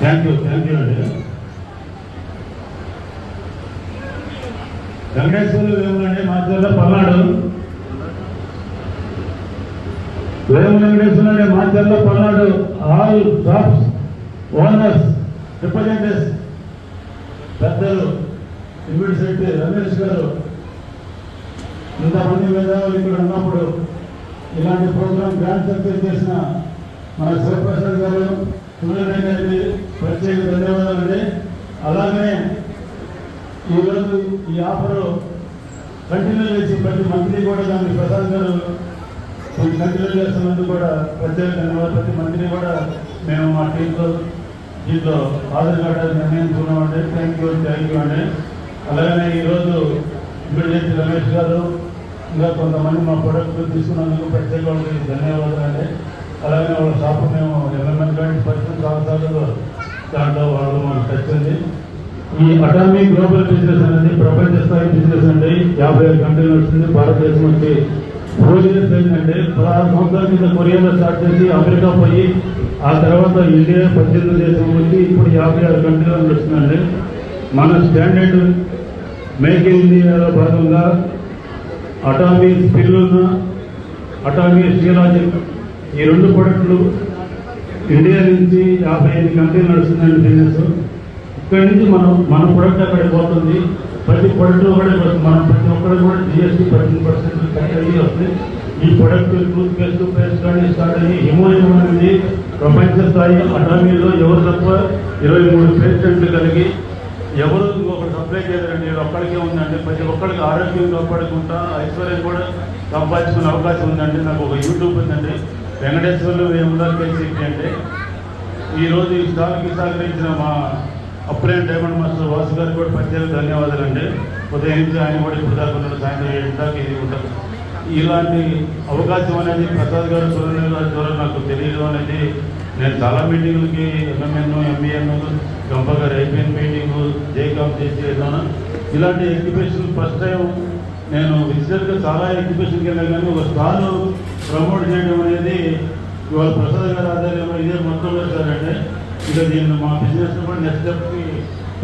Thank you అండి. వెంకటేశ్వర్లు వేములండి Macherla Palnadu. Vemu Venkateswarlu Macherla Palnadu. All shops owners representatives పెద్దలు ఇమిడి శెట్టి రమేష్ గారు, ఇంతమంది మేధావులు ఇక్కడ ఉన్నప్పుడు ఇలాంటి ప్రోగ్రామ్ గ్రాండ్ సక్సెస్ చేసిన మన శివప్రసాద్ గారు, సూర్యనారాయణ గారికి ప్రత్యేక ధన్యవాదాలండి. అలాగే ఈరోజు ఈ ఆఫర్ కంటిన్యూ చేసి ప్రతి మంత్రి కూడా దాన్ని ప్రసాద్ గారు కంటిన్యూ చేస్తున్నందుకు కూడా ప్రత్యేక ధన్యవాదాలు. ప్రతి మంత్రి కూడా మేము మా టీంతో దీంట్లో హాజరు కావడానికి నిర్ణయించుకున్నామండి. థ్యాంక్ యూ అండి. అలాగనే ఈరోజు ఇమిడియట్ రమేష్ గారు ఇంకా కొంతమంది మా ప్రొడక్ట్ తీసుకున్నందుకు ప్రత్యేక వాళ్ళకి ధన్యవాదాలు అండి. అలాగే వాళ్ళ షాపు మేము ఎంఎంఎన్ గారి పరిస్థితి సంవత్సరాలు దాంట్లో వాళ్ళు మనకు తెచ్చింది. ఈ అటామీ గ్లోబల్ బిజినెస్ అనేది ప్రపంచ స్థాయి బిజినెస్ అండి. 55 కంట్రీలు వచ్చింది. భారతదేశం వచ్చి 4 years అయిందండి. 16 సంవత్సరాల కింద కొరియాలో స్టార్ట్ చేసి అమెరికా పోయి ఆ తర్వాత ఇండియా 18 దేశం వచ్చి ఇప్పుడు 56 కంట్రీలు నడుస్తుందండి. మన స్టాండర్డ్ మేక్ ఇన్ ఇండియాలో భాగంగా అటామీ స్పిల్లున్న అటామీ స్టీలాజిక్ ఈ 2 ప్రొడక్టులు ఇండియా నుంచి 55 కంట్రీలు నడుస్తుందండి బిజినెస్. ఇక్కడి నుంచి మన ప్రొడక్ట్ అక్కడికి పోతుంది. ప్రతి ప్రొడక్ట్ కూడా మనం ప్రతి ఒక్కరికి కూడా GST 13% కట్ అయ్యి వస్తుంది. ఈ ప్రొడక్ట్ టూత్ పేస్ట్ కానీ స్టార్ట్ అయ్యి హిమోయం అనేది ప్రపంచ స్థాయి అటామీలో ఎవరు తప్ప 23 పేటెంట్లు కలిగి ఎవరు ఒకటి సప్లై చేయలేరండి. ఒక్కడికే ఉందండి. ప్రతి ఒక్కరికి ఆరోగ్యం కాపాడుకుంటా ఐశ్వర్యం కూడా సంపాదించుకునే అవకాశం ఉందండి. నాకు ఒక యూట్యూబ్ ఉందండి, వెంకటేశ్వర్లు వేముల KCP అంటే. ఈరోజు ఈ స్టాల్కి సహకరించిన మా అప్రైన్ డైమండ్ మాస్టర్ వాసు గారికి కూడా ప్రత్యేక ధన్యవాదాలండి. ఉదయం నుంచి ఆయన కూడా ఇప్పుడు దాకా ఉన్నాడు, సాయంత్రం 7 దాకా ఇది ఉంటుంది. ఇలాంటి అవకాశం అనేది ప్రసాద్ గారు సూర్యనారాయణ గారి ద్వారా నాకు తెలియదు అనేది. నేను చాలా మీటింగులకి ఎంఎంఎన్ ఎంబీఎన్ గంప గారు ఐపీఎన్ మీటింగు జేకామ్ చేసి వెళ్ళాను. ఇలాంటి ఎగ్జిబిషన్ ఫస్ట్ టైం నేను విజిటర్గా చాలా ఎగ్జిబిషన్కి వెళ్ళాను. కానీ ఒక స్టాల్ ప్రమోట్ చేయడం అనేది ఇవాళ ప్రసాద్ గారి ఆధ్వర్యంలో ఇదే మొట్టమొదటిసారంటే. ఇక దీన్ని మా బిజినెస్ కూడా నెక్స్ట్ స్టెప్కి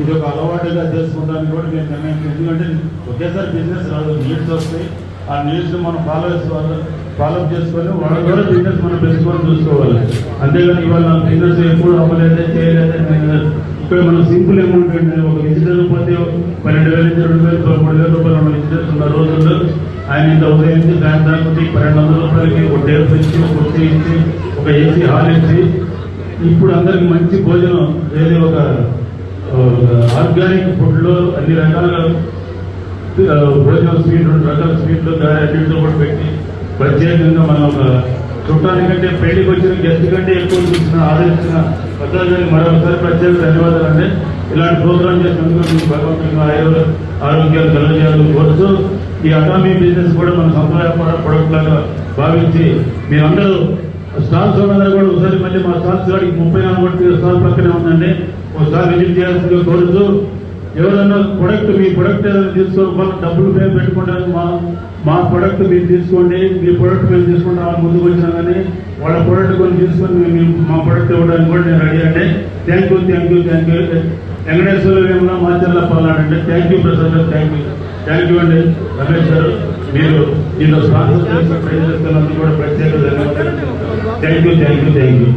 ఇది ఒక అలవాటుగా చేసుకుంటానికి కూడా నేను నిర్ణయించాను. ఎందుకంటే ఒకేసారి బిజినెస్ రాదు, నీడ్స్ వస్తాయి. ఆ నీడ్స్ మనం ఫాలోఅప్ చేసుకొని వాళ్ళ ద్వారా బిజినెస్ మనం పెంచుకొని చూసుకోవాలి. అంతేగాని ఇవాళ నా బిజినెస్ ఎప్పుడు అవ్వలేదే చేయలేదే. ఇక్కడ మనం సింపుల్ అమౌంట్ అంటే ఒక విజిటర్ పోతే 12,000 నుంచి 2,000 3,000 రూపాయలు మన విజిటర్స్ ఉన్న రోజుల్లో ఆయన ఇంత ఉదయం నుంచి దాని దాకా 1,200 రూపాయలకి ఒక టేబుల్ ఇచ్చి ఒక కుర్చీ ఇచ్చి ఒక AC హాల్ ఇచ్చి ఇప్పుడు అందరికి మంచి భోజనం ఏది ఒక ఆర్గానిక్ ఫుడ్లో అన్ని రకాలుగా భోజనం స్వీట్ 2 రకాల స్వీట్లు అన్నింటితో కూడా పెట్టి ప్రత్యేకంగా మనం ఒక చుట్టానికంటే పెళ్లికి వచ్చిన గెస్ట్ కంటే ఎక్కువ చూసిన ఆదరించిన ప్రజలకు మరొకసారి ప్రత్యేక ధన్యవాదాలు అండి. ఇలాంటి ప్రోగ్రాం చేసినందుకు మీకు భగవంతుని ఆరోగ్యాలు కలగజేయాలు కోరుతూ ఈ అటామీ బిజినెస్ కూడా మన సొంత వ్యాపార ప్రొడక్ట్ లాగా భావించి మీరందరూ స్టాల్స్ ఉన్నందరూ కూడా ఒకసారి మళ్ళీ మా స్టాల్స్ కాడికి 34 స్టాల్ పక్కనే ఉందండి. ఒకసారి విజిట్ చేయాల్సిందిగా కోరుతూ ఎవరైనా ప్రొడక్ట్ మీ ప్రొడక్ట్ ఏదైనా తీసుకోవాలి డబ్బులు మేము పెట్టుకోవడానికి మా ప్రొడక్ట్ మీరు తీసుకోండి, మీ ప్రొడక్ట్ మేము తీసుకుంటాం వాళ్ళు ముందుకు వచ్చినా కానీ వాళ్ళ ప్రొడక్ట్ కొన్ని తీసుకొని మేము మా ప్రొడక్ట్ ఇవ్వడానికి కూడా నేను రెడీ అండి. థ్యాంక్ యూ వెంకటేశ్వర్లు వేముల మాచర్ల పల్నాడు అండి. థ్యాంక్ యూ ప్రసాద్ గారు, థ్యాంక్ యూ అండి. రమేష్ గారు మీరు దీనిలో స్పాన్సర్ చేసి ట్రై చేస్తున్నందుకు కూడా ప్రత్యేక ధన్యవాదాలు. Thank you